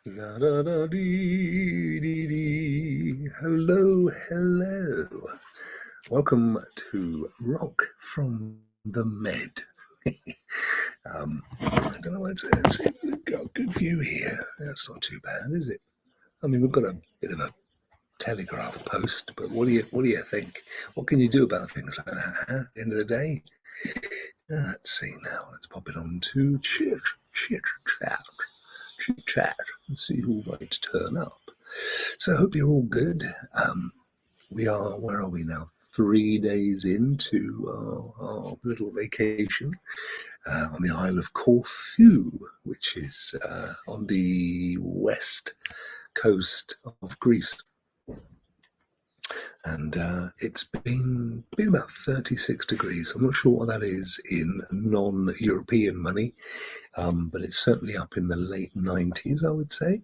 La da da dee dee dee. Hello, hello. Welcome to Rock from the Med. I don't know what to say. We've got a good view here. That's not too bad, is it? I mean, we've got a bit of a telegraph post, but what do you think? What can you do about things like that? Huh? At the end of the day, let's see now. Let's pop it on to chit chat and see who might turn up. So I hope you're all good. We are, where are we now? 3 days into our little vacation on the Isle of Corfu, which is on the west coast of Greece. And it's been about 36 degrees. I'm not sure what that is in non-European money, but it's certainly up in the late 90s, I would say.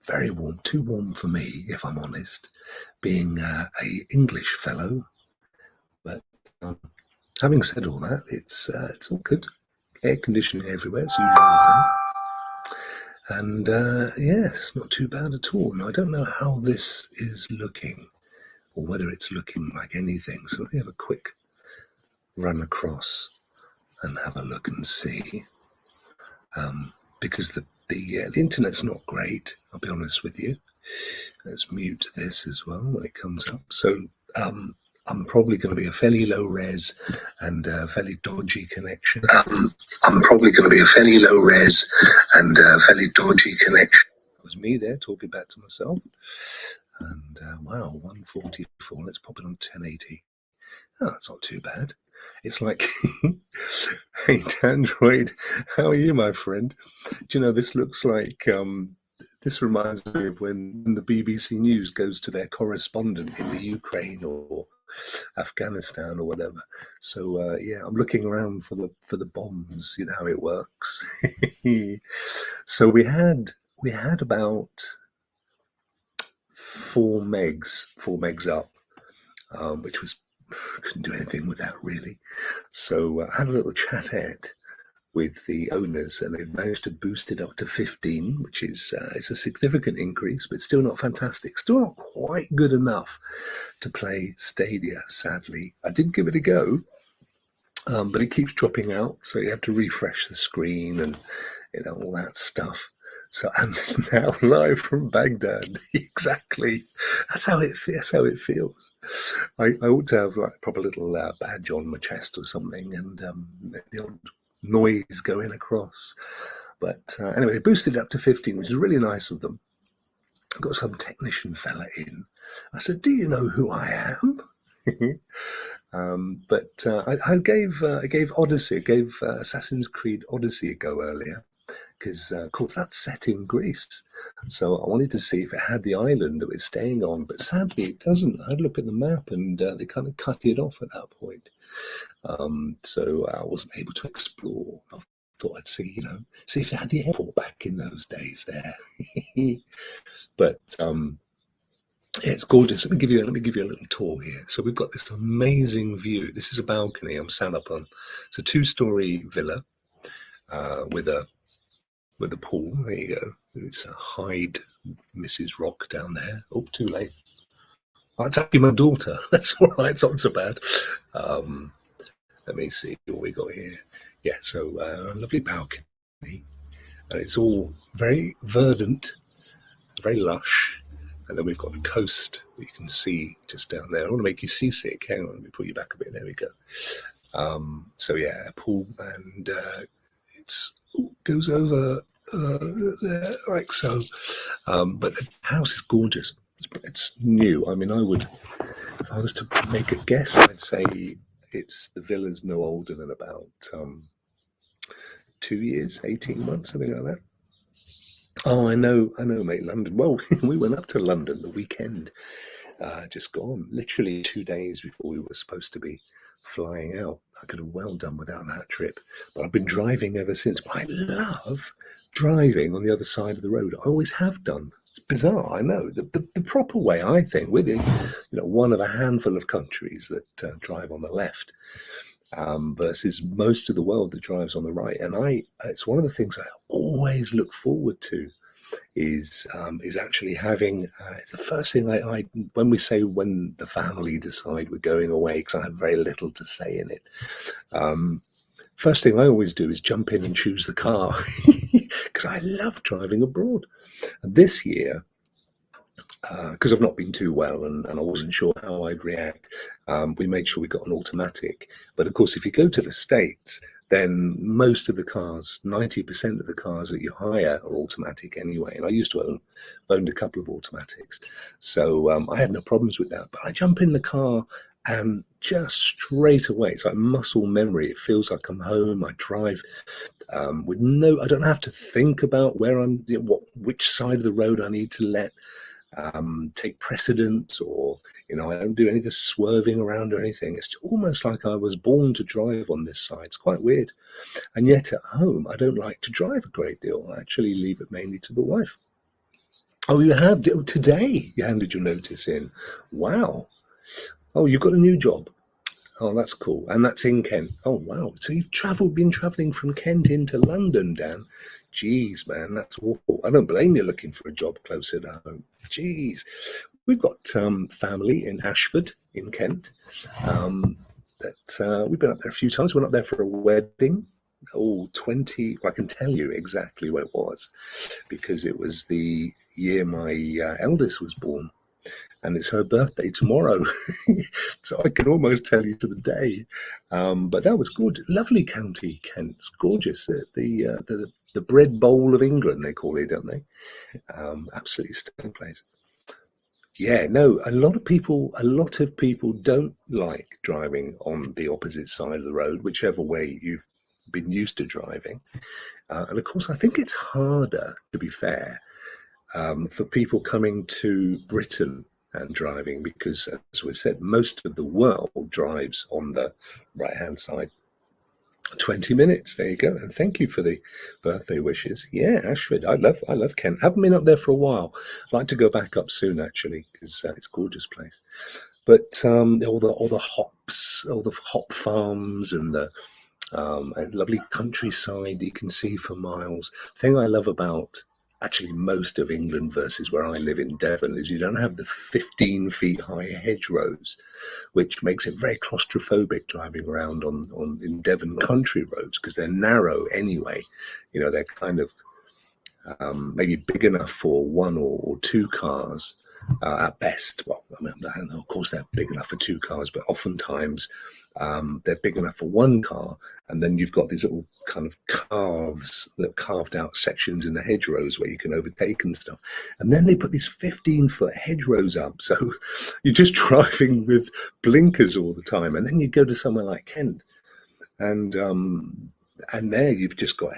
Very warm, too warm for me, if I'm honest, being a English fellow. But having said all that, it's all good. Air conditioning everywhere, it's usual thing. And yes, not too bad at all. Now, I don't know how this is looking, or whether it's looking like anything. So let me have a quick run across and have a look and see. Because the internet's not great, I'll be honest with you. Let's mute this as well when it comes up. So I'm probably going to be a fairly low res and a fairly dodgy connection. I'm probably going to be a fairly low res and a fairly dodgy connection. That was me there talking back to myself. And wow, 144. Let's pop it on 1080. Oh, that's not too bad. It's like, hey, Android, how are you, my friend? Do you know, this looks like, this reminds me of when the BBC News goes to their correspondent in the Ukraine or Afghanistan or whatever. So, yeah, I'm looking around for the bombs, you know how it works. So we had about 4 megs up, which was, couldn't do anything with that really. So I had a little chatette with the owners, and they've managed to boost it up to 15, which is it's a significant increase, but still not fantastic. Still not quite good enough to play Stadia, sadly. I did give it a go, but it keeps dropping out, so you have to refresh the screen and all that stuff. So I'm now live from Baghdad. Exactly. That's how it feels. I ought to have like a proper little badge on my chest or something, and the old noise going across. But anyway, they boosted it up to 15, which is really nice of them. Got some technician fella in. I said, "Do you know who I am?" But I gave Odyssey, Assassin's Creed Odyssey a go earlier, because of course that's set in Greece. So I wanted to see if it had the island that it's staying on, but sadly it doesn't. I had a look at the map and they kind of cut it off at that point. So I wasn't able to explore. I thought I'd see if they had the airport back in those days there. But it's gorgeous. Let me give you a little tour here. So we've got this amazing view. This is a balcony I'm sat up on. It's a 2-story villa with a pool. There you go. It's a hide Mrs. Rokk down there. Oh, too late. Oh, it's actually my daughter. That's all right. It's not so bad. Let me see what we got here. Yeah, so a lovely balcony. And it's all very verdant, very lush. And then we've got the coast that you can see just down there. I want to make you seasick. Hang on, let me put you back a bit. There we go. So yeah, a pool, and goes over there like so. But the house is gorgeous. It's new. I mean, if I was to make a guess, I'd say the villa's no older than about 2 years, 18 months, something like that. Oh, I know, mate. London. Well, we went up to London the weekend, just gone, literally 2 days before we were supposed to be flying out. I could have well done without that trip, but I've been driving ever since. But I love driving on the other side of the road. I always have done. It's bizarre, I know. The proper way, I think, we're one of a handful of countries that drive on the left. Versus most of the world that drives on the right. And it's one of the things I always look forward to is actually having. It's the first thing I when we say when the family decide we're going away, because I have very little to say in it. First thing I always do is jump in and choose the car because I love driving abroad. And this year, because I've not been too well and I wasn't sure how I'd react, we made sure we got an automatic. But of course, if you go to the States, then most of the cars, 90% of the cars that you hire are automatic anyway. And I used to owned a couple of automatics. So I had no problems with that. But I jump in the car and just straight away, it's like muscle memory. It feels like I'm home. I drive with I don't have to think about where I'm, which side of the road I need to let take precedence, or I don't do any of the swerving around or anything. It's almost like I was born to drive on this side. It's quite weird. And yet at home, I don't like to drive a great deal. I actually leave it mainly to the wife. Oh, you have? Today you handed your notice in. Wow. Oh, you've got a new job. Oh, that's cool. And that's in Kent. Oh, wow. So you've been traveling from Kent into London, Dan. Jeez, man, that's awful. I don't blame you looking for a job closer to home. Jeez. We've got family in Ashford in Kent. We've been up there a few times. We're up there for a wedding. Oh, I can tell you exactly where it was, because it was the year my eldest was born. And it's her birthday tomorrow. So I can almost tell you to the day. But that was good. Lovely county, Kent. It's gorgeous. The bread bowl of England, they call it, don't they? Absolutely stunning place. Yeah, no, a lot of people don't like driving on the opposite side of the road, whichever way you've been used to driving. And of course, I think it's harder, to be fair, for people coming to Britain and driving, because as we've said, most of the world drives on the right hand side. 20 minutes, there you go. And thank you for the birthday wishes. Yeah, Ashford, I love Kent. Haven't been up there for a while. I'd like to go back up soon, actually, because it's a gorgeous place. But all the hops, all the hop farms, and the lovely countryside you can see for miles. The thing I love about actually most of England versus where I live in Devon is you don't have the 15 feet high hedgerows, which makes it very claustrophobic driving around in Devon country roads, because they're narrow anyway. They're kind of maybe big enough for one or two cars at best. Well, I don't know, of course they're big enough for two cars, but oftentimes they're big enough for one car, and then you've got these little kind of carved out sections in the hedgerows where you can overtake and stuff. And then they put these 15-foot hedgerows up, so you're just driving with blinkers all the time. And then you go to somewhere like Kent, and there you've just got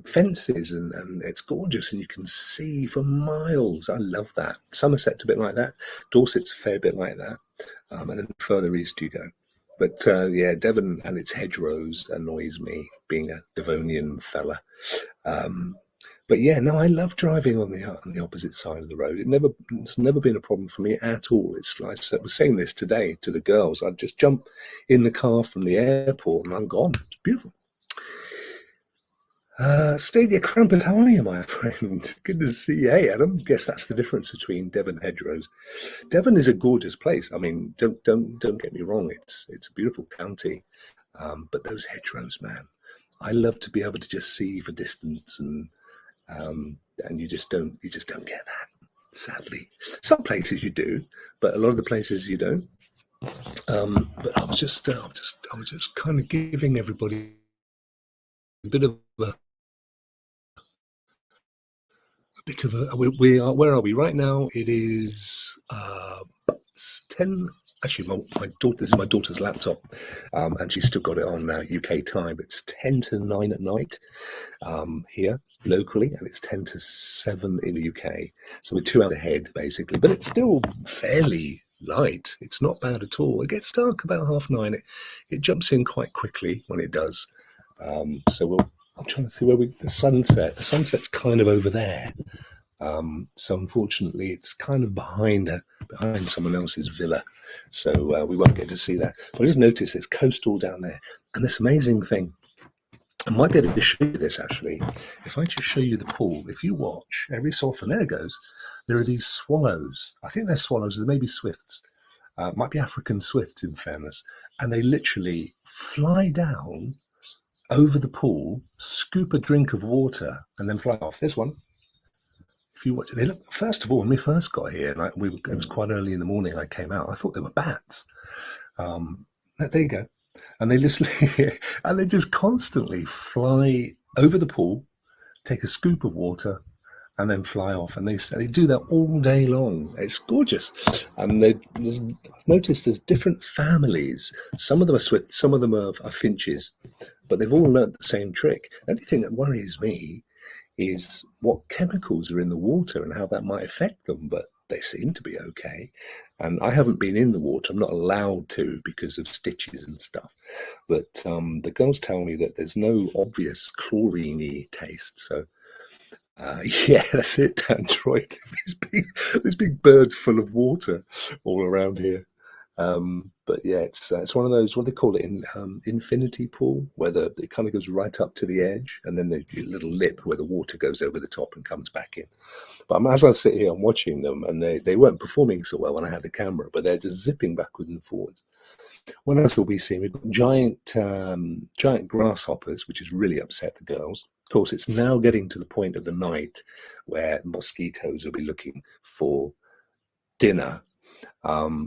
fences, and it's gorgeous, and you can see for miles. I love that. Somerset's a bit like that. Dorset's a fair bit like that, and then further east you go. But yeah, Devon and its hedgerows annoys me, being a Devonian fella. But yeah, no, I love driving on the opposite side of the road. It's never been a problem for me at all. It's like I was saying this today to the girls. I'd just jump in the car from the airport and I'm gone. It's beautiful. Stadia Crumpet, how are you, my friend? Good to see you. Hey, Adam. Guess that's the difference between Devon hedgerows. Devon is a gorgeous place. I mean, don't get me wrong. It's a beautiful county, but those hedgerows, man, I love to be able to just see for distance, and you just don't get that. Sadly, some places you do, but a lot of the places you don't. But I was just kind of giving everybody a bit of a. We are, where are we right now? It is 10. Actually, this is my daughter's laptop, and she's still got it on UK time. It's 10 to 9 at night here locally, and it's 10 to 7 in the UK. So we're 2 hours ahead, basically, but it's still fairly light. It's not bad at all. It gets dark about 9:30. It jumps in quite quickly when it does. So I'm trying to see where the sunset. The sunset's kind of over there. So unfortunately, it's kind of behind someone else's villa. So we won't get to see that. But I just noticed it's coastal down there. And this amazing thing I might be able to show you this actually. If I just show you the pool, if you watch every so often, there it goes. There are these swallows. I think they're swallows. They may be swifts. Might be African swifts, in fairness. And they literally fly down over the pool, scoop a drink of water, and then fly off. There's one. If you watch it, they look. First of all, when we first got here, and it was quite early in the morning. I came out. I thought they were bats. There you go. And they just and they just constantly fly over the pool, take a scoop of water, and then fly off. And they do that all day long. It's gorgeous. And I've noticed there's different families. Some of them are swifts, some of them are finches, but they've all learnt the same trick. The only thing that worries me is what chemicals are in the water and how that might affect them, but they seem to be okay. And I haven't been in the water. I'm not allowed to because of stitches and stuff. But the girls tell me that there's no obvious chlorine-y taste. So yeah, that's it, Android. These big birds full of water all around here. But yeah, it's one of those, what do they call it, infinity pool, where it kind of goes right up to the edge, and then there's a little lip where the water goes over the top and comes back in. But as I sit here, I'm watching them, and they weren't performing so well when I had the camera, but they're just zipping backwards and forwards. What else will we see? We've got giant grasshoppers, which has really upset the girls. Of course, it's now getting to the point of the night where mosquitoes will be looking for dinner.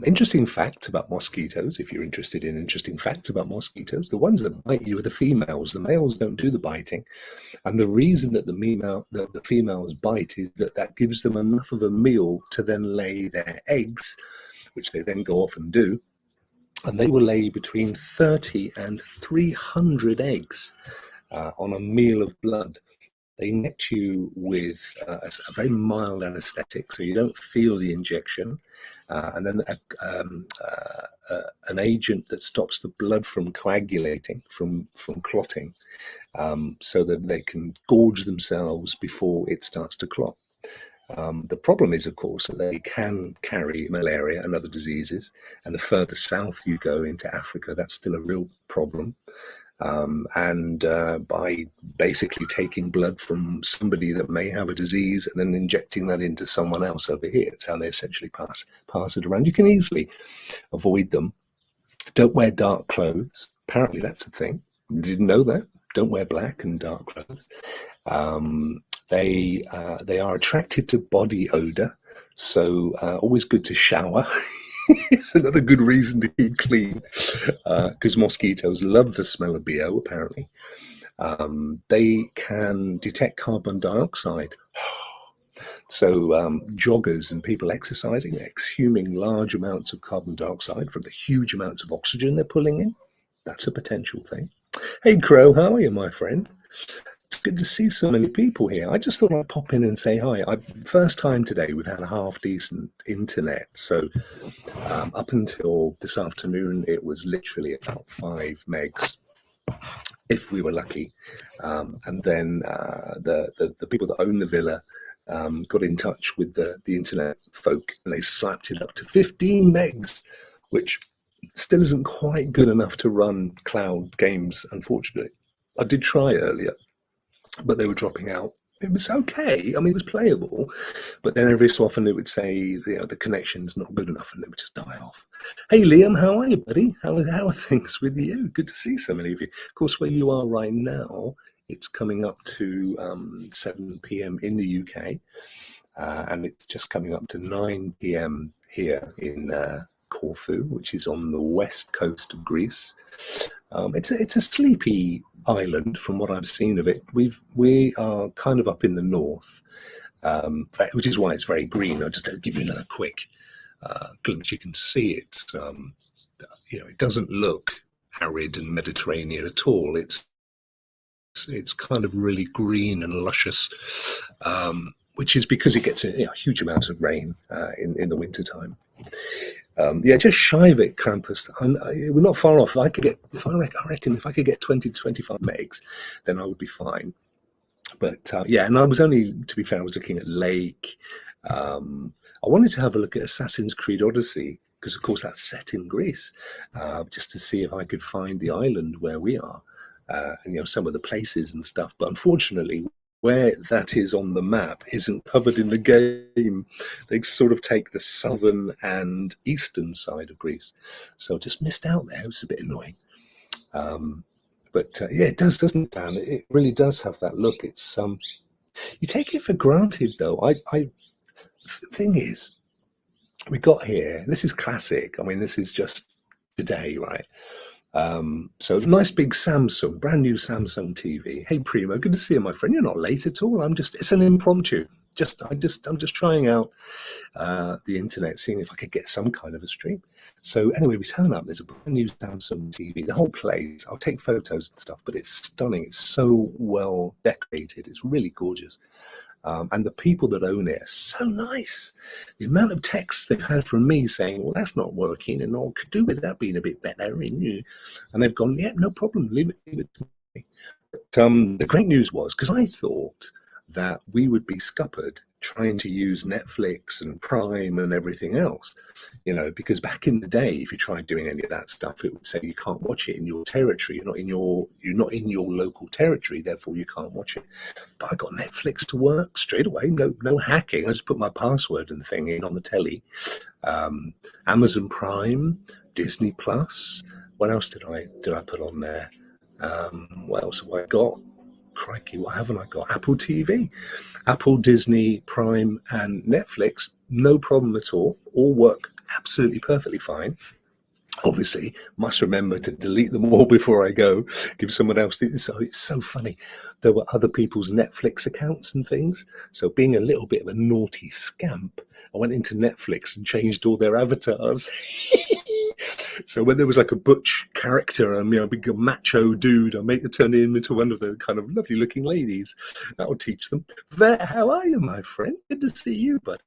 Interesting facts about mosquitoes, if you're interested in interesting facts about mosquitoes, the ones that bite you are the females. The males don't do the biting. And the reason that the females bite is that gives them enough of a meal to then lay their eggs, which they then go off and do. And they will lay between 30 and 300 eggs on a meal of blood. They inject you with a very mild anesthetic, so you don't feel the injection, and then an agent that stops the blood from coagulating, from clotting, so that they can gorge themselves before it starts to clot. The problem is, of course, that they can carry malaria and other diseases, and the further south you go into Africa, that's still a real problem. By basically taking blood from somebody that may have a disease and then injecting that into someone else over here, it's how they essentially pass it around. You can easily avoid them. Don't wear dark clothes. Apparently that's a thing. Didn't know that. Don't wear black and dark clothes. They are attracted to body odor, so always good to shower. It's another good reason to keep clean, because mosquitoes love the smell of BO, apparently. They can detect carbon dioxide. So joggers and people exercising, exhuming large amounts of carbon dioxide from the huge amounts of oxygen they're pulling in. That's a potential thing. Hey, Crow, how are you, my friend? It's good to see so many people here. I just thought I'd pop in and say hi. First time today we've had a half-decent internet. So up until this afternoon, it was literally about 5 megs, if we were lucky. And then the people that own the villa got in touch with the internet folk, and they slapped it up to 15 megs, which still isn't quite good enough to run cloud games, unfortunately. I did try earlier, but they were dropping out. It was okay. I mean, it was playable, but then every so often it would say the connection's not good enough, and it would just die off. Hey, Liam, how are you, buddy? How are things with you? Good to see so many of you. Of course, where you are right now, it's coming up to 7 p.m. in the UK, and it's just coming up to 9 p.m. here in Corfu, which is on the west coast of Greece. It's a sleepy island from what I've seen of it. We are kind of up in the north, which is why it's very green. I'll just give you another quick glimpse. You can see it's it doesn't look arid and Mediterranean at all. It's kind of really green and luscious, which is because it gets a huge amount of rain in the wintertime. Just shy of it, Krampus. We're not far off. I reckon if I could get 20 to 25 megs, then I would be fine. But and I was only, to be fair, I was looking at Lake. I wanted to have a look at Assassin's Creed Odyssey, because of course that's set in Greece, just to see if I could find the island where we are. and some of the places and stuff. But unfortunately, where that is on the map isn't covered in the game. They sort of take the southern and eastern side of Greece, so just missed out there. It was a bit annoying. But yeah, it does, doesn't it, Dan? It really does have that look. It's you take it for granted, though. The thing is, we got here. This is classic. I mean, this is just today, right? So nice big Samsung, brand new Samsung TV. Hey Primo, good to see you, my friend. You're not late at all. It's an impromptu. I'm just trying out the internet, seeing if I could get some kind of a stream. So anyway, we turn up. There's a brand new Samsung TV. The whole place. I'll take photos and stuff, but it's stunning. It's so well decorated. It's really gorgeous. And the people that own it are so nice. The amount of texts they've had from me saying, well, that's not working, and all could do with that being a bit better. And they've gone, yeah, no problem, leave it to me. But the great news was, because I thought that we would be scuppered trying to use Netflix and Prime and everything else, because back in the day, if you tried doing any of that stuff, it would say you can't watch it in your territory. You're not in your local territory, therefore you can't watch it. But I got Netflix to work straight away. No hacking. I just put my password and thing in on the telly. Amazon Prime, Disney Plus. What else did I put on there? What else have I got? Crikey, what haven't I got? Apple TV, Apple, Disney, Prime, and Netflix. No problem at all. All work absolutely perfectly fine. Obviously, must remember to delete them all before I go. Give someone else. So it's so funny. There were other people's Netflix accounts and things. So being a little bit of a naughty scamp, I went into Netflix and changed all their avatars. So when there was like a butch character, a big macho dude, I turn him into one of the kind of lovely looking ladies. That will teach them. There, how are you, my friend? Good to see you, buddy.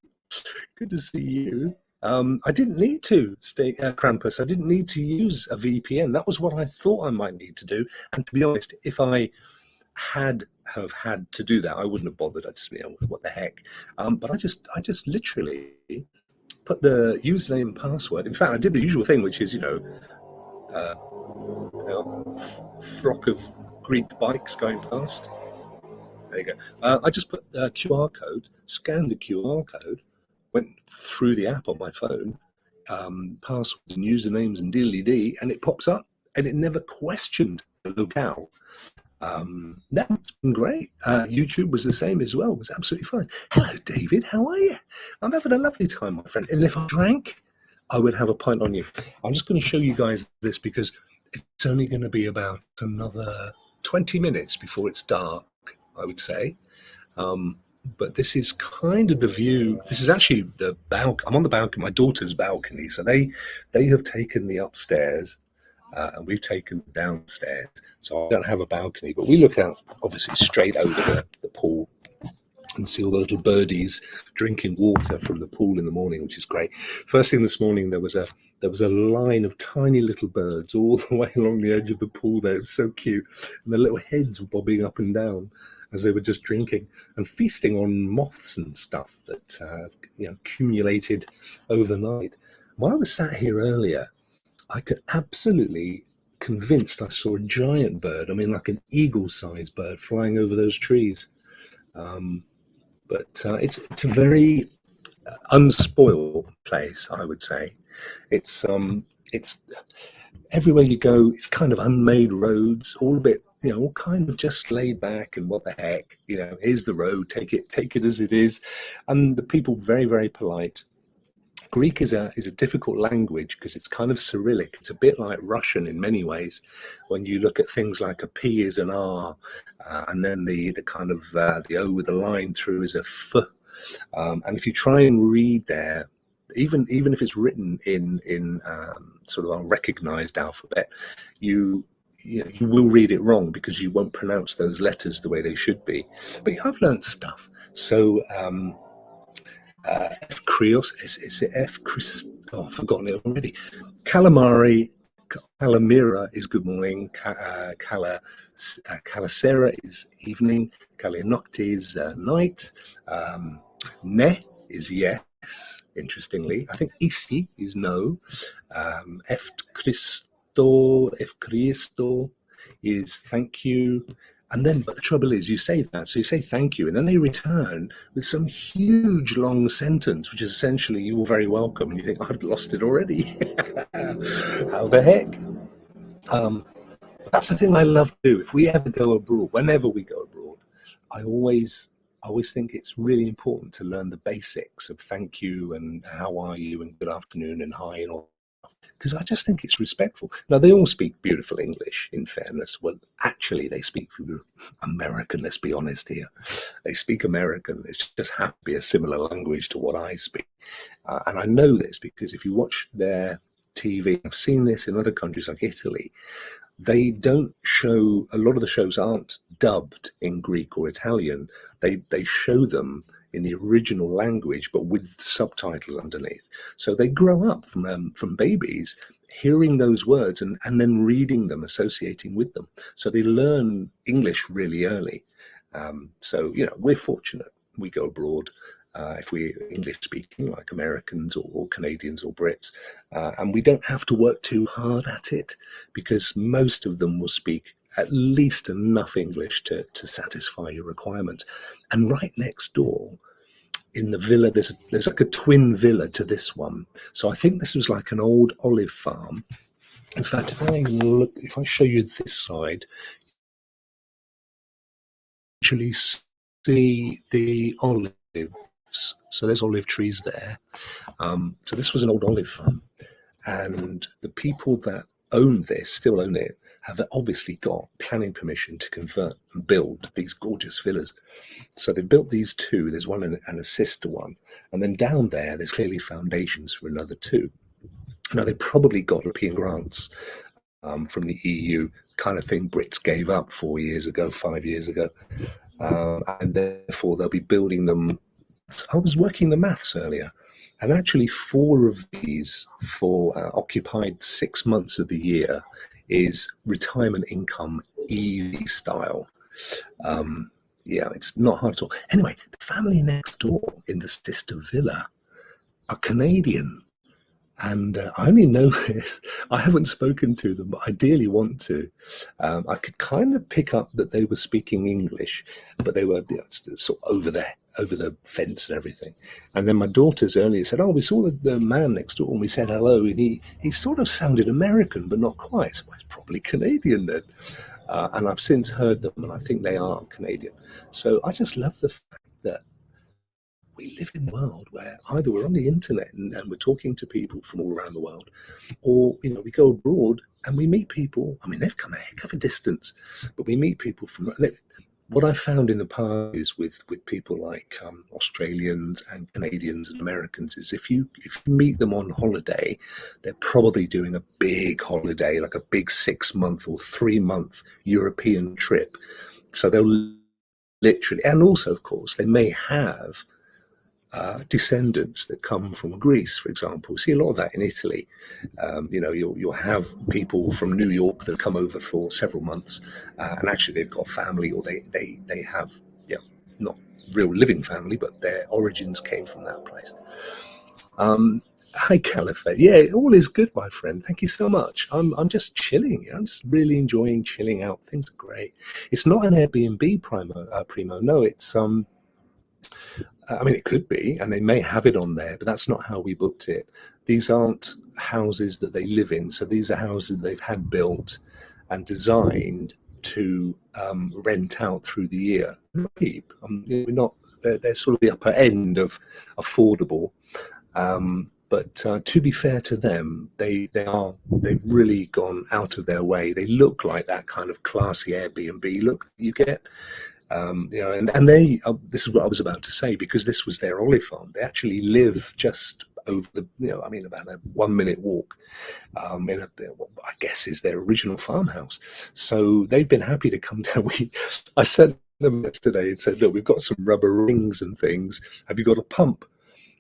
Good to see you. I didn't need to stay Krampus. I didn't need to use a VPN. That was what I thought I might need to do. And to be honest, if I had to do that, I wouldn't have bothered. I just, what the heck? But I just literally put the username and password. In fact, I did the usual thing, which is, flock of Greek bikes going past. There you go. I just put the QR code, scanned the QR code, went through the app on my phone, passwords and usernames and diddly-dee, and it pops up, and it never questioned the locale. That's been great. YouTube was the same as well. It was absolutely fine. Hello, David. How are you? I'm having a lovely time, my friend. And if I drank, I would have a pint on you. I'm just going to show you guys this because it's only going to be about another 20 minutes before it's dark, I would say. But this is kind of the view. This is actually the balcony. I'm on the balcony, my daughter's balcony. So they have taken the upstairs. And we've taken downstairs, so I don't have a balcony, but we look out obviously straight over the pool and see all the little birdies drinking water from the pool in the morning, which is great. First thing this morning, there was a line of tiny little birds all the way along the edge of the pool there. It was so cute, and the little heads were bobbing up and down as they were just drinking and feasting on moths and stuff that accumulated overnight. While I was sat here earlier, I could absolutely convinced I saw a giant bird. I mean, like an eagle-sized bird flying over those trees. But it's a very unspoiled place, I would say. It's everywhere you go. It's kind of unmade roads, all a bit, all kind of just laid back. And what the heck, here's the road. Take it as it is. And the people very, very polite. Greek is a difficult language because it's kind of Cyrillic. It's a bit like Russian in many ways. When you look at things like a P is an R, and then the kind of the O with a line through is a F. And if you try and read there, even if it's written in sort of a recognized alphabet, you will read it wrong because you won't pronounce those letters the way they should be. But I've learned stuff. So. F. Krios, is it F. Chris? Oh, I've forgotten it already. Calamari, Calamira is good morning. Calasera is evening. Kalianokti is night. Ne is yes, interestingly. I think Isi is no. F. Christo is thank you. And then, but the trouble is, you say that, so you say thank you, and then they return with some huge long sentence, which is essentially "you're very welcome," and you think, I've lost it already. How the heck? Um, that's the thing I love to do. If we ever go abroad, whenever we go abroad, I always think it's really important to learn the basics of thank you and how are you and good afternoon and hi and all, because I just think it's respectful. Now, they all speak beautiful English, in fairness. Well, actually, they speak American, let's be honest here. They speak American. It's just happy to be a similar language to what I speak. And I know this because if you watch their TV, I've seen this in other countries like Italy, they don't show, a lot of the shows aren't dubbed in Greek or Italian. They show them in the original language, but with subtitles underneath. So they grow up from babies hearing those words and then reading them, associating with them. So they learn English really early. So, we're fortunate. We go abroad, if we're English speaking, like Americans or Canadians or Brits, and we don't have to work too hard at it because most of them will speak at least enough English to satisfy your requirements. And right next door, in the villa, there's like a twin villa to this one. So I think this was like an old olive farm. In fact, if I show you this side, you actually see the olives. So there's olive trees there. So this was an old olive farm, and the people that still own it, have obviously got planning permission to convert and build these gorgeous villas. So they built these two. There's one and a sister one, and then down there's clearly foundations for another two. Now they probably got European grants from the EU, kind of thing Brits gave up 4 years ago, 5 years ago, and therefore they'll be building them. I was working the maths earlier, and actually 4 of these for occupied 6 months of the year is retirement income easy style. It's not hard at all. Anyway, the family next door in the sister villa are Canadian. And I only know this. I haven't spoken to them, but I dearly want to. I could kind of pick up that they were speaking English, but they were sort of over the fence and everything. And then my daughters earlier said, "Oh, we saw the man next door, and we said hello, and he sort of sounded American, but not quite. So he's probably Canadian then." And I've since heard them, and I think they are Canadian. So I just love the fact that we live in a world where either we're on the internet and we're talking to people from all around the world, or we go abroad and we meet people. I mean, they've come a heck of a distance, but we meet people from. What I've found in the past is with people like Australians and Canadians and Americans is if you meet them on holiday, they're probably doing a big holiday, like a big 6-month or 3-month European trip. So they'll literally, and also of course they may have descendants that come from Greece, for example. See a lot of that in Italy. You'll have people from New York that come over for several months, and actually they've got family, or they have, not real living family, but their origins came from that place. Hi, Caliphate. Yeah, all is good, my friend. Thank you so much. I'm just chilling. I'm just really enjoying chilling out. Things are great. It's not an Airbnb primo. No, it's I mean, it could be, and they may have it on there, but that's not how we booked it. These aren't houses that they live in. So these are houses they've had built and designed to rent out through the year. Cheap. We're not. They're sort of the upper end of affordable. But to be fair to them, they've really gone out of their way. They look like that kind of classy Airbnb look that you get. And they, this is what I was about to say, because this was their olive farm. They actually live just over about a 1-minute walk in what I guess is their original farmhouse. So they've been happy to come down. I sent them yesterday and said, "Look, we've got some rubber rings and things. Have you got a pump?"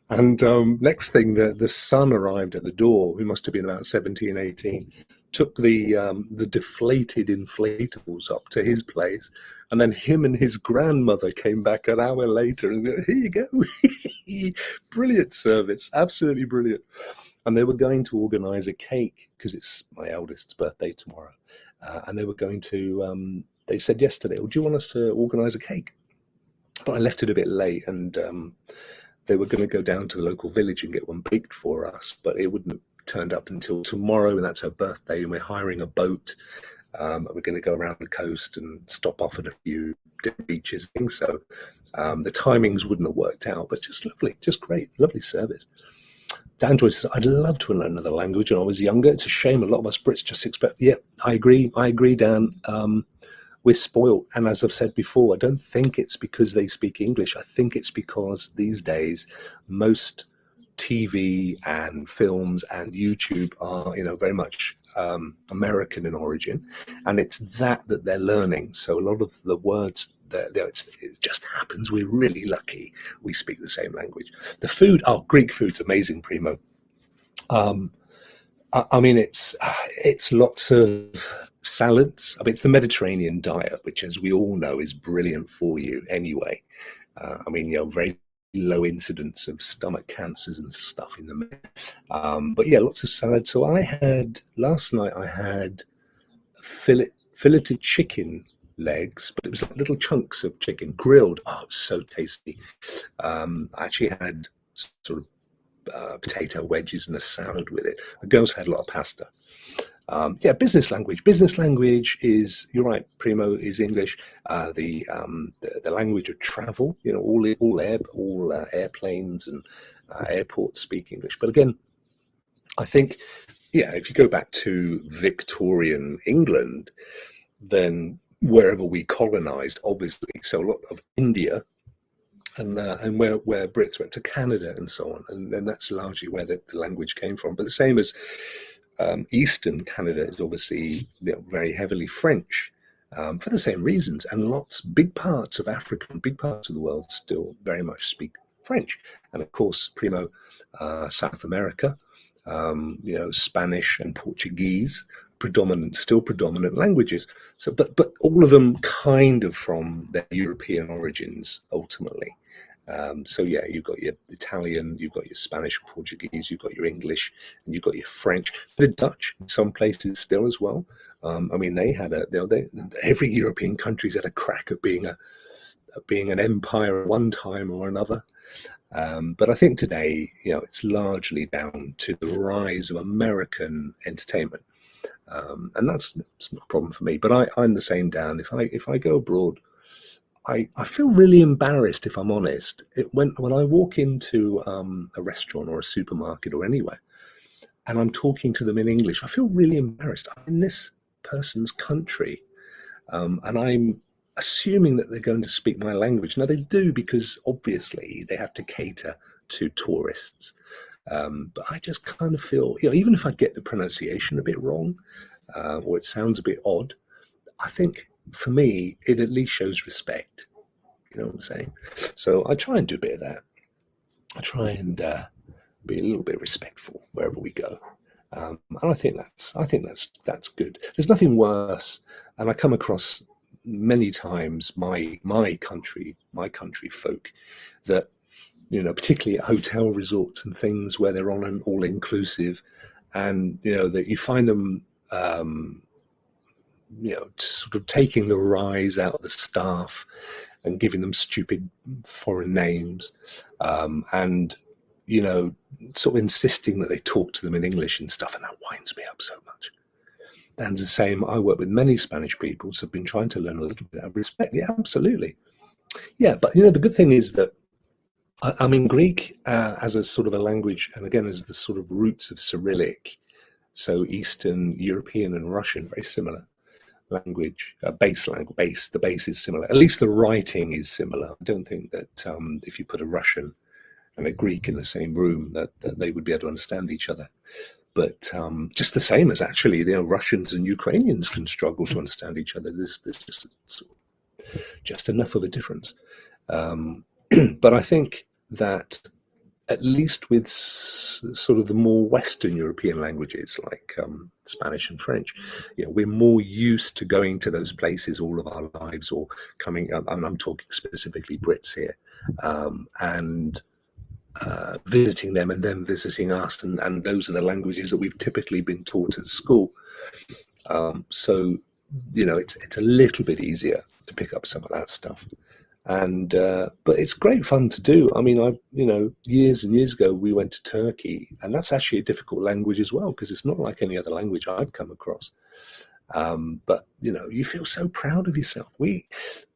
And next thing, the son arrived at the door, who must have been about 17, 18, took the deflated inflatables up to his place, and then him and his grandmother came back an hour later and go, "Here you go." Brilliant service, absolutely brilliant. and they were going to organise a cake because it's my eldest's birthday tomorrow, and they were going to. They said yesterday, "Oh, do you want us to organise a cake?" But I left it a bit late, and they were going to go down to the local village and get one baked for us, but it wouldn't have turned up until tomorrow, and that's her birthday, and we're hiring a boat. And we're going to go around the coast and stop off at a few different beaches and things. So the timings wouldn't have worked out, but just lovely, just great, lovely service. Dan Joyce says, I'd love to learn another language when I was younger. It's a shame a lot of us Brits just expect, yeah, I agree, Dan. We're spoiled. And as I've said before, I don't think it's because they speak English. I think it's because these days, most TV and films and YouTube are, very much American in origin, and it's that they're learning. So a lot of the words, it just happens. We're really lucky. We speak the same language. The food, Greek food's amazing, Primo. I mean, it's lots of salads. I mean, it's the Mediterranean diet, which, as we all know, is brilliant for you anyway. I mean, very low incidence of stomach cancers and stuff in them. But yeah, lots of salad. So last night I had filleted chicken legs, but it was like little chunks of chicken grilled. Oh, it was so tasty. I actually had sort of potato wedges and a salad with it. The girls had a lot of pasta. Business language. Business language is, you're right, Primo, is English. The language of travel, all airplanes and airports speak English. But again, I think, if you go back to Victorian England, then wherever we colonized, obviously, so a lot of India, and where Brits went to Canada and so on, and then that's largely where the language came from. But the same as Eastern Canada is obviously very heavily French for the same reasons, and big parts of Africa and big parts of the world still very much speak French. And of course, Primo, South America, Spanish and Portuguese, still predominant languages. So, but all of them kind of from their European origins ultimately. You've got your Italian, you've got your Spanish, Portuguese, you've got your English, and you've got your French, but the Dutch in some places still as well. I mean, they had every European country's had a crack at being an empire at one time or another. But I think today, it's largely down to the rise of American entertainment, and it's not a problem for me. But I'm the same, Dan. If I go abroad, I feel really embarrassed, if I'm honest. When I walk into a restaurant or a supermarket or anywhere, and I'm talking to them in English, I feel really embarrassed. I'm in this person's country, and I'm assuming that they're going to speak my language. Now, they do, because obviously they have to cater to tourists. But I just kind of feel, even if I get the pronunciation a bit wrong, or it sounds a bit odd, I think, for me, it at least shows respect. You know what I'm saying? So I try and do a bit of that. I try and be a little bit respectful wherever we go, and I think that's good. There's nothing worse, and I come across many times my country folk that, particularly at hotel resorts and things where they're on an all-inclusive, and that you find them. Sort of taking the rise out of the staff and giving them stupid foreign names, and sort of insisting that they talk to them in English and stuff, and that winds me up so much. Dan's the same. I work with many Spanish people, so I've been trying to learn a little bit of respect. Yeah, absolutely. Yeah, but the good thing is that I mean, Greek as a sort of a language, and again as the sort of roots of Cyrillic, so Eastern European and Russian, very similar language, the base is similar. At least the writing is similar. I don't think that if you put a Russian and a Greek in the same room that they would be able to understand each other. But just the same as actually, Russians and Ukrainians can struggle to understand each other. There's just enough of a difference. But I think that at least with sort of the more Western European languages like Spanish and French, we're more used to going to those places all of our lives, or coming. I'm talking specifically Brits here, and visiting them and them visiting us, and those are the languages that we've typically been taught at school. So, it's a little bit easier to pick up some of that stuff. And but it's great fun to do. I mean, years and years ago we went to Turkey, and that's actually a difficult language as well, because it's not like any other language I'd come across. But you feel so proud of yourself. We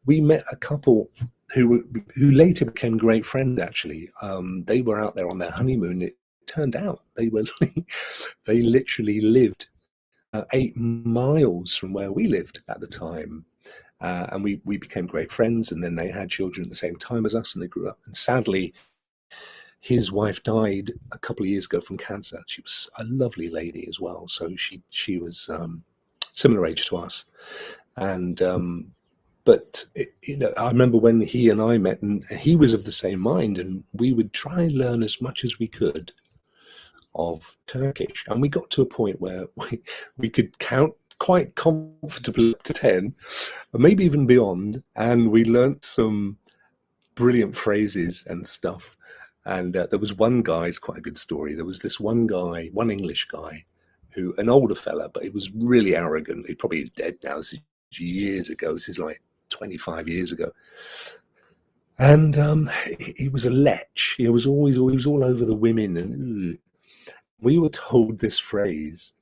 met a couple who later became great friends. Actually, they were out there on their honeymoon. It turned out they literally lived 8 miles from where we lived at the time. And we became great friends, and then they had children at the same time as us, and they grew up. And sadly, his wife died a couple of years ago from cancer. She was a lovely lady as well, so she was similar age to us. And but I remember when he and I met, and he was of the same mind, and we would try and learn as much as we could of Turkish, and we got to a point where we could count quite comfortably up to 10, or maybe even beyond, and we learnt some brilliant phrases and stuff. And there was one guy, it's quite a good story, there was this one guy, one English guy, who, an older fella, but he was really arrogant. He probably is dead now. This is years ago. This is like 25 years ago. And he was a lech. He was all over the women, and we were told this phrase,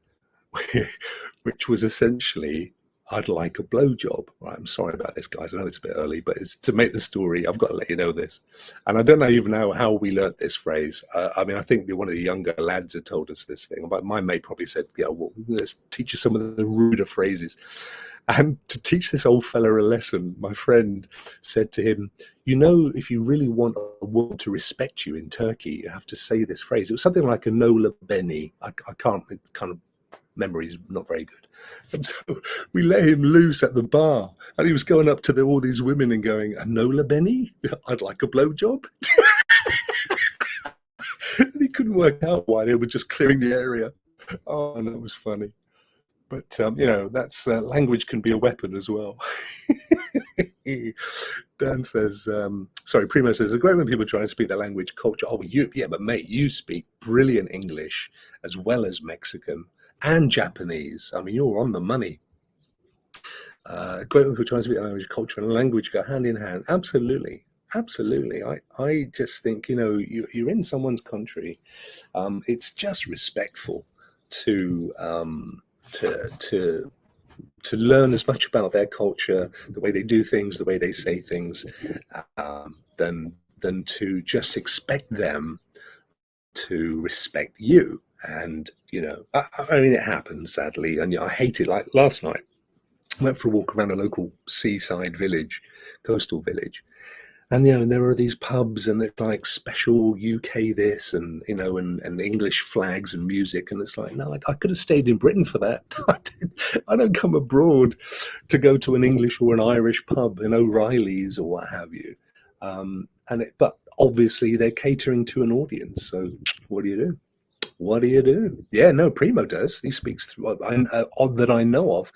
which was essentially, "I'd like a blowjob." Right, I'm sorry about this, guys. I know it's a bit early, but it's to make the story. I've got to let you know this. And I don't even know how we learnt this phrase. I mean, I think one of the younger lads had told us this thing. But my mate probably said, "Yeah, well, let's teach you some of the ruder phrases." And to teach this old fella a lesson, my friend said to him, if you really want a woman to respect you in Turkey, you have to say this phrase. It was something like "Enola Beni." I can't, it's kind of, memory's not very good. And so we let him loose at the bar, and he was going up to all these women and going, "Enola Beni? I'd like a blowjob." And he couldn't work out why they were just clearing the area. Oh, and that was funny. But, that's language can be a weapon as well. Dan says, Primo says, "It's great when people try to speak their language, culture." Oh, but mate, you speak brilliant English as well as Mexican and Japanese. I mean, you're on the money. Great when people try to speak their language, culture, and language go hand in hand. Absolutely. Absolutely. I just think, you're in someone's country. It's just respectful to learn as much about their culture, the way they do things, the way they say things, than to just expect them to respect you. And I mean, it happens, sadly, and I hate it. Like last night, I went for a walk around a local seaside village, coastal village. And there are these pubs, and it's like special UK this, and and English flags and music, and it's like, no, I could have stayed in Britain for that. I don't come abroad to go to an English or an Irish pub in O'Reilly's or what have you. But obviously they're catering to an audience. So what do you do? What do you do? Yeah, no, Primo does. He speaks that I know of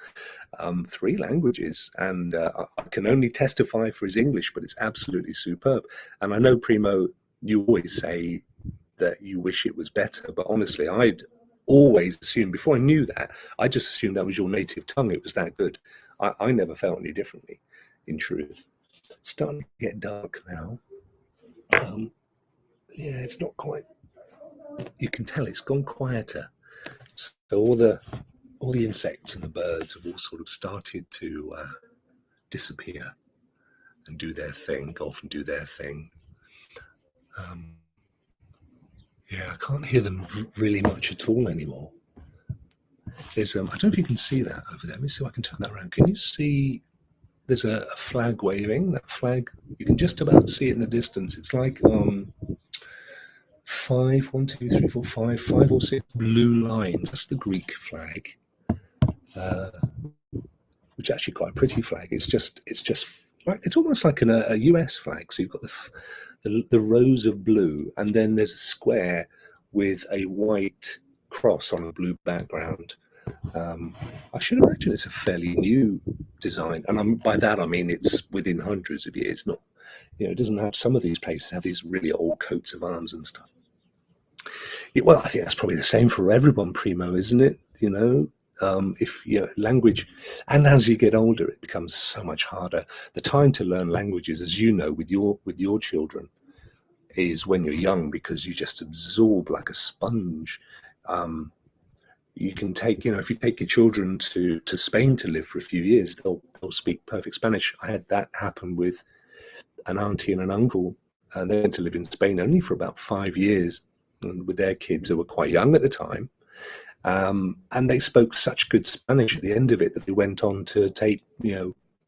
3 languages, and I can only testify for his English, but it's absolutely superb. And I know, Primo, you always say that you wish it was better, but honestly, I'd always assumed, before I knew that, I just assumed that was your native tongue. It was that good. I never felt any differently, in truth. It's starting to get dark now. Yeah, it's not quite. You can tell it's gone quieter. So all the insects and the birds have all sort of started to disappear and do their thing, go off and do their thing. Yeah, I can't hear them really much at all anymore. There's I don't know if you can see that over there. Let me see if I can turn that around. Can you see? There's a flag waving. That flag, you can just about see it in the distance. It's like 5 or 6 blue lines. That's the Greek flag, which is actually quite a pretty flag. It's just like, it's almost like a US flag. So you've got the rows of blue, and then there's a square with a white cross on a blue background. I should imagine it's a fairly new design, and by that I mean it's within hundreds of years. Not, it doesn't have, some of these places have these really old coats of arms and stuff. Yeah, well, I think that's probably the same for everyone, Primo, isn't it? If language, and as you get older, it becomes so much harder. The time to learn languages, as you know, with your children, is when you're young, because you just absorb like a sponge. You can take, if you take your children to Spain to live for a few years, they'll speak perfect Spanish. I had that happen with an auntie and an uncle, and they went to live in Spain only for about 5 years, and with their kids who were quite young at the time. And they spoke such good Spanish at the end of it that they went on to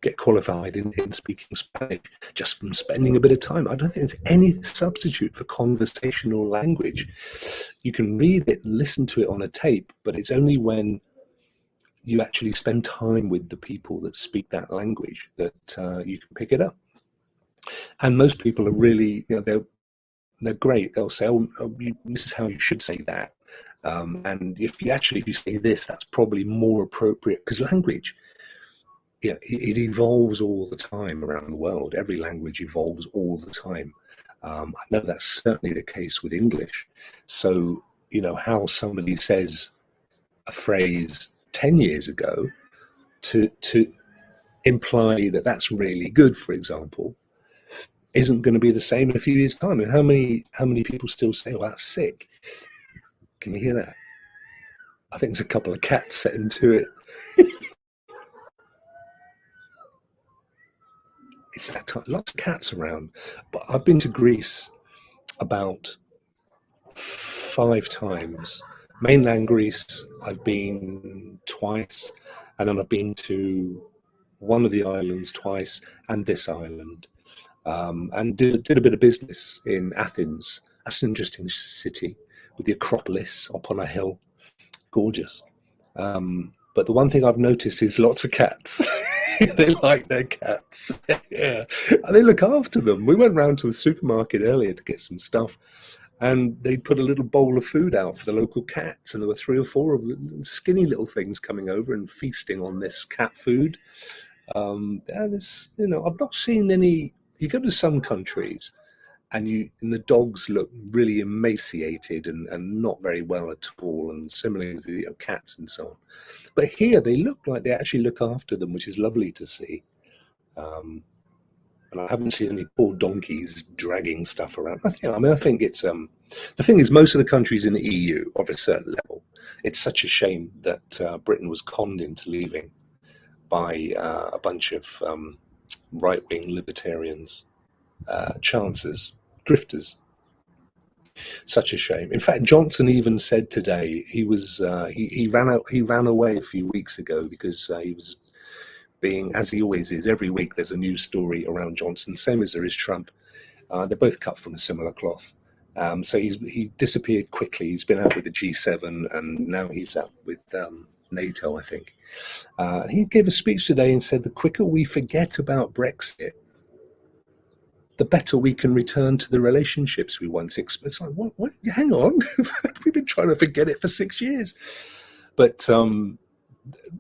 get qualified in speaking Spanish just from spending a bit of time. I don't think there's any substitute for conversational language. You can read it and listen to it on a tape, but it's only when you actually spend time with the people that speak that language that you can pick it up. And most people are really, they're great. They'll say, this is how you should say that. And if you say this, that's probably more appropriate, because language, it evolves all the time around the world. Every language evolves all the time. I know that's certainly the case with English. So, how somebody says a phrase 10 years ago to imply that that's really good, for example, isn't going to be the same in a few years' time. And how many people still say, "Oh, that's sick"? Can you hear that? I think there's a couple of cats set into it. It's that time. Lots of cats around. But I've been to Greece about 5 times. Mainland Greece, I've been twice, and then I've been to one of the islands twice, and this island, and did a bit of business in Athens. That's an interesting city with the Acropolis up on a hill, gorgeous. But the one thing I've noticed is lots of cats. They like their cats. Yeah, and they look after them. We went round to a supermarket earlier to get some stuff, and they'd put a little bowl of food out for the local cats, and there were 3 or 4 of them, skinny little things, coming over and feasting on this cat food. I've not seen any. You go to some countries, and the dogs look really emaciated and not very well at all, and similarly with the cats and so on. But here they look like they actually look after them, which is lovely to see. And I haven't seen any poor donkeys dragging stuff around. I think it's the thing is, most of the countries in the EU are of a certain level. It's such a shame that Britain was conned into leaving by a bunch of right-wing libertarians, chancers, drifters. Such a shame. In fact, Johnson even said today he ran away a few weeks ago because he was being, as he always is, every week there's a news story around Johnson, same as there is Trump. They're both cut from a similar cloth. So he disappeared quickly. He's been out with the G7, and now he's out with NATO, I think. He gave a speech today and said, the quicker we forget about Brexit, the better we can return to the relationships we once expected. It's like, what? Hang on. We've been trying to forget it for 6 years. But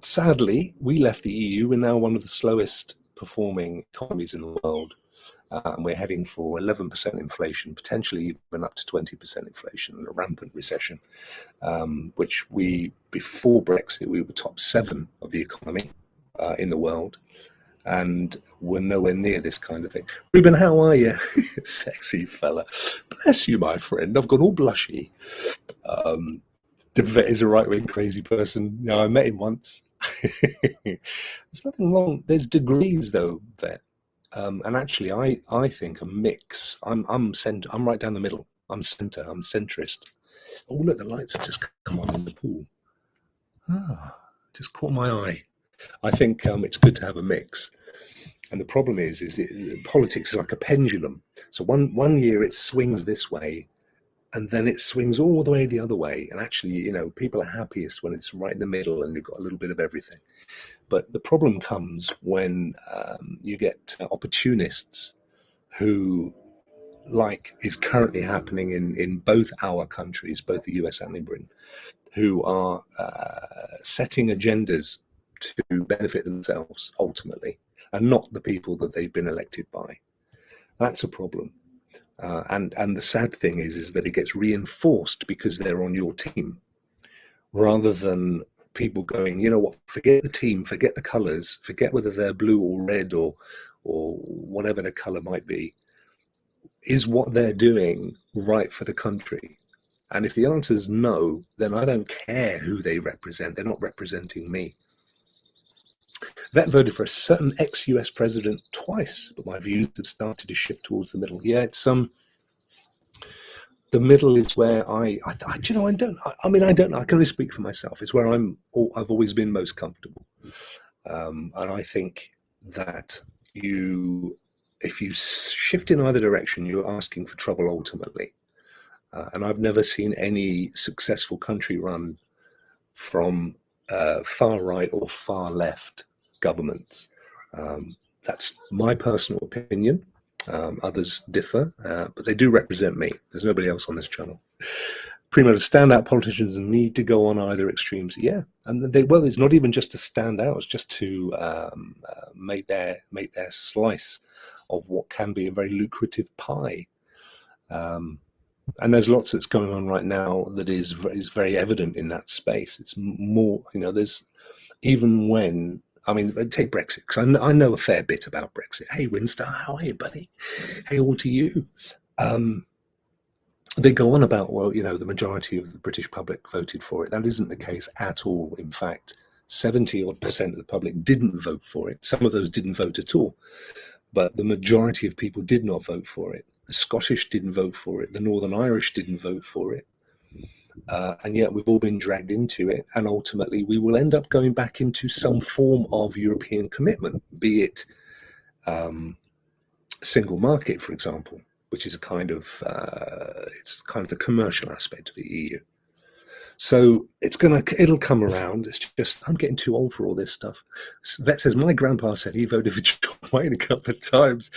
sadly, we left the EU. We're now one of the slowest performing economies in the world. And we're heading for 11% inflation, potentially even up to 20% inflation, and a rampant recession, which before Brexit, we were top 7 of the economy in the world. And we're nowhere near this kind of thing. Ruben, how are you? Sexy fella. Bless you, my friend. I've gone all blushy. The vet is a right-wing crazy person. No, I met him once. There's nothing wrong. There's degrees, though, vet. And actually, I think a mix. I'm right down the middle. I'm centre. I'm centrist. Oh, look, the lights have just come on in the pool. Just caught my eye. I think it's good to have a mix. And the problem is politics is like a pendulum. So one year it swings this way, and then it swings all the way the other way. And actually, people are happiest when it's right in the middle and you've got a little bit of everything. But the problem comes when you get opportunists who like is currently happening in both our countries, both the US and in Britain, who are setting agendas to benefit themselves ultimately, and not the people that they've been elected by. That's a problem. And the sad thing is that it gets reinforced because they're on your team, rather than people going, you know what, forget the team, forget the colours, forget whether they're blue or red or whatever the colour might be. Is what they're doing right for the country? And if the answer is no, then I don't care who they represent. They're not representing me. Vet voted for a certain ex-US president twice, but my views have started to shift towards the middle. Yeah, it's the middle is where I don't know. I can only speak for myself. It's where I've always been most comfortable, and I think that if you shift in either direction, you're asking for trouble ultimately. And I've never seen any successful country run from far right or far left governments. That's my personal opinion. Others differ, but they do represent me. There's nobody else on this channel. Primo, the standout politicians need to go on either extremes. Yeah, and it's not even just to stand out; it's just to make their slice of what can be a very lucrative pie. And there's lots that's going on right now that is very evident in that space. It's more, there's even when, take Brexit, because I know a fair bit about Brexit. Hey, Winstar, how are you, buddy? Hey, all to you. They go on about, well, the majority of the British public voted for it. That isn't the case at all. In fact, 70-odd% of the public didn't vote for it. Some of those didn't vote at all, but the majority of people did not vote for it. The Scottish didn't vote for it. The Northern Irish didn't vote for it. And yet we've all been dragged into it. And ultimately, we will end up going back into some form of European commitment, be it single market, for example, which is it's kind of the commercial aspect of the EU. So it'll come around. It's just, I'm getting too old for all this stuff. Vet says, my grandpa said he voted for John Wayne a couple of times.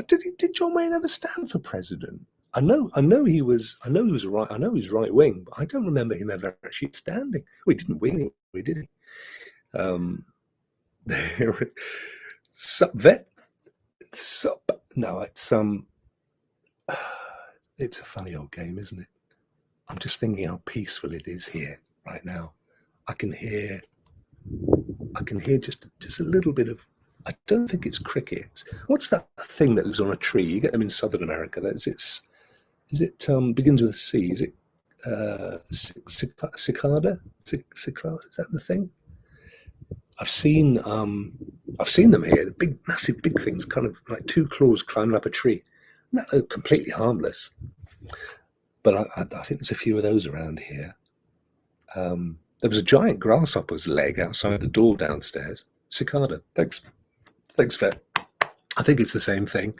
Did John Wayne ever stand for president? I know he was right wing, but I don't remember him ever actually standing. We didn't win it, did he? Sup, Vet? Sup? No, it's a funny old game, isn't it? I'm just thinking how peaceful it is here right now. I can hear just a little bit of, I don't think it's crickets. What's that thing that lives on a tree? You get them in Southern America. Is it begins with a C? Is it cicada? Cicada? Is that the thing? I've seen them here. The big, massive, big things, kind of like two claws climbing up a tree. No, they're completely harmless. But I think there's a few of those around here. There was a giant grasshopper's leg outside the door downstairs. Cicada. Thanks, Vet. I think it's the same thing.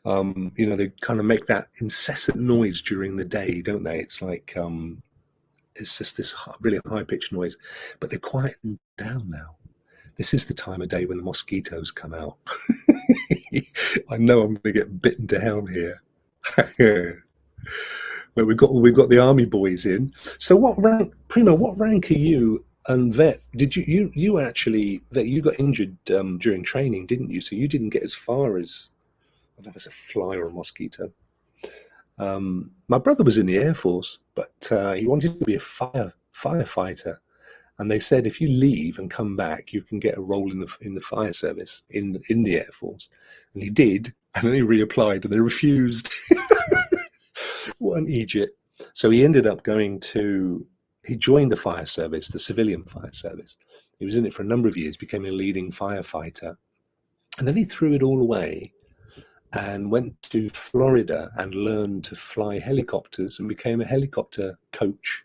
They kind of make that incessant noise during the day, don't they? It's like it's just this really high-pitched noise, but they're quieting down now. This is the time of day when the mosquitoes come out. I know I'm going to get bitten to hell here. Well, we've got the army boys in. So what rank, Primo? What rank are you? And Vet, did you actually, Vet, you got injured during training, didn't you? So you didn't get as far as, I don't know if it's a fly or a mosquito. My brother was in the Air Force, but he wanted to be a firefighter, and they said if you leave and come back, you can get a role in the fire service in the Air Force. And he did, and then he reapplied, and they refused. What an idiot! So he ended up he joined the fire service, the civilian fire service. He was in it for a number of years, became a leading firefighter, and then he threw it all away and went to Florida and learned to fly helicopters and became a helicopter coach,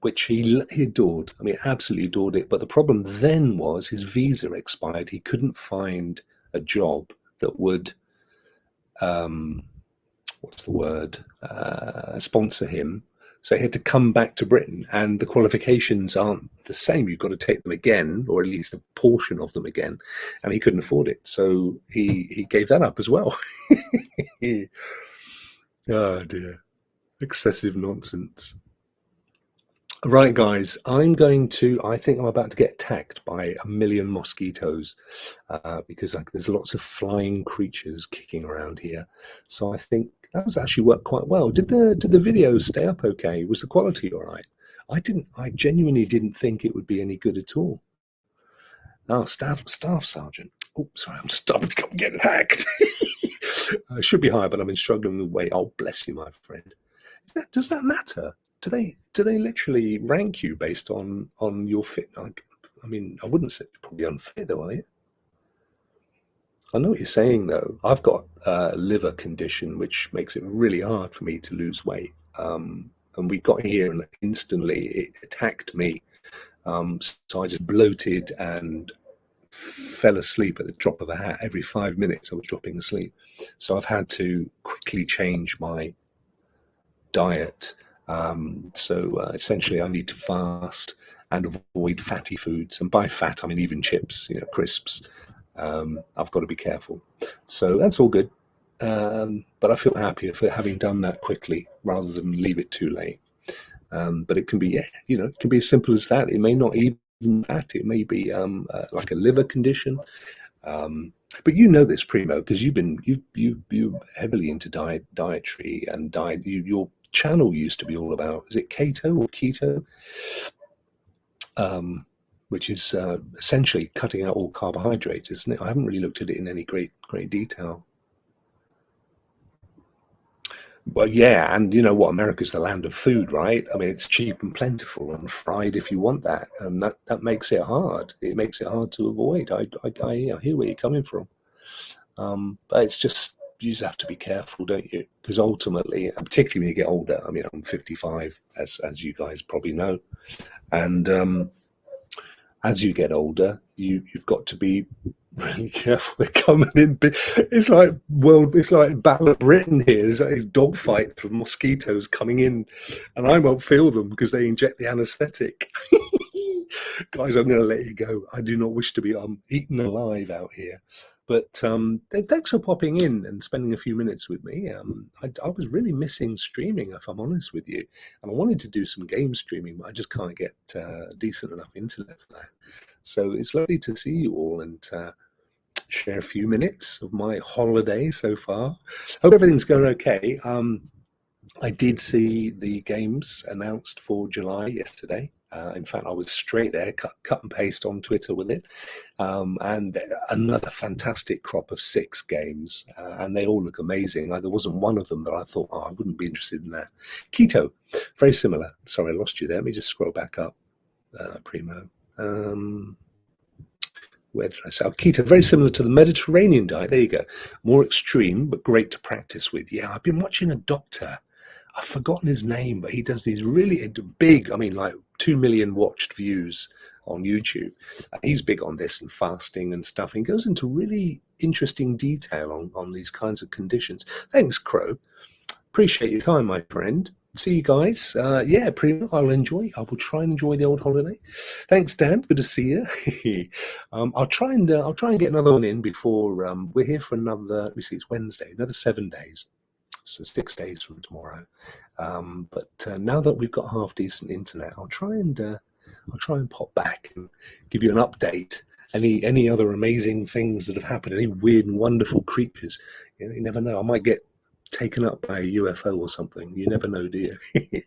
which he adored. Absolutely adored it. But the problem then was his visa expired. He couldn't find a job that would, sponsor him. So he had to come back to Britain, and the qualifications aren't the same. You've got to take them again, or at least a portion of them again, and he couldn't afford it, so he gave that up as well. Oh dear, excessive nonsense. Right, guys, I think I'm about to get attacked by a million mosquitoes because there's lots of flying creatures kicking around here. So I think that was actually worked quite well. Did the video stay up okay? Was the quality all right? I genuinely didn't think it would be any good at all. Oh, staff sergeant. Oh, sorry, I'm just getting hacked. I should be higher, but I've been struggling with weight. Oh, bless you, my friend. Does that matter? Do they literally rank you based on your fit? I mean, I wouldn't say it's probably unfit, though, are you? I know what you're saying, though. I've got a liver condition, which makes it really hard for me to lose weight. And we got here, and instantly it attacked me. So I just bloated and fell asleep at the drop of a hat. Every 5 minutes, I was dropping asleep. So I've had to quickly change my diet. Essentially I need to fast and avoid fatty foods, and by fat I mean even chips, crisps. I've got to be careful, so that's all good, but I feel happier for having done that quickly rather than leave it too late. But it can be, it can be as simple as that. It may not even that, it may be like a liver condition. But this, Primo, because you're heavily into dietary and diet. Your channel used to be all about, is it keto or keto, which is essentially cutting out all carbohydrates, isn't it? I haven't really looked at it in any great detail. Well, yeah, and you know what? America's the land of food, right? I mean, it's cheap and plentiful and fried if you want that, and that makes it hard. It makes it hard to avoid. I hear where you're coming from, but it's just, you just have to be careful, don't you? Because ultimately, and particularly when you get older, I mean, I'm 55, as you guys probably know, and as you get older, you've got to be really careful. They're coming in. It's like Battle of Britain here. There's like these dogfights of mosquitoes coming in, and I won't feel them because they inject the anaesthetic. Guys, I'm going to let you go. I do not wish to be eaten alive out here. But thanks for popping in and spending a few minutes with me. I was really missing streaming, if I'm honest with you. And I wanted to do some game streaming, but I just can't get decent enough internet for that. So it's lovely to see you all and share a few minutes of my holiday so far. Hope everything's going okay. I did see the games announced for July yesterday. In fact, I was straight there, cut and paste on Twitter with it. And another fantastic crop of 6 games, and they all look amazing. There wasn't one of them that I thought, I wouldn't be interested in that. Keto, very similar. Sorry, I lost you there. Let me just scroll back up, Primo. Where did I say? Keto, very similar to the Mediterranean diet. There you go. More extreme, but great to practice with. Yeah, I've been watching a doctor. I've forgotten his name, but he does these really big, I mean, like 2 million watched views on YouTube. He's big on this and fasting and stuff. And goes into really interesting detail on these kinds of conditions. Thanks, Crow. Appreciate your time, my friend. See you guys. Yeah, Primo, I will try and enjoy the old holiday. Thanks, Dan. Good to see you. I'll try and get another one in before we're here for another. Let me see, it's Wednesday. Another 7 days. So 6 days from tomorrow. But now that we've got half decent internet, I'll try and pop back and give you an update. Any other amazing things that have happened? Any weird and wonderful creatures? You never know. I might get taken up by a UFO or something. You never know, do you?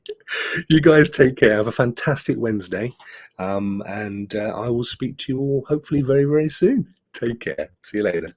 You guys take care. Have a fantastic Wednesday, and I will speak to you all hopefully very, very soon. Take care. See you later.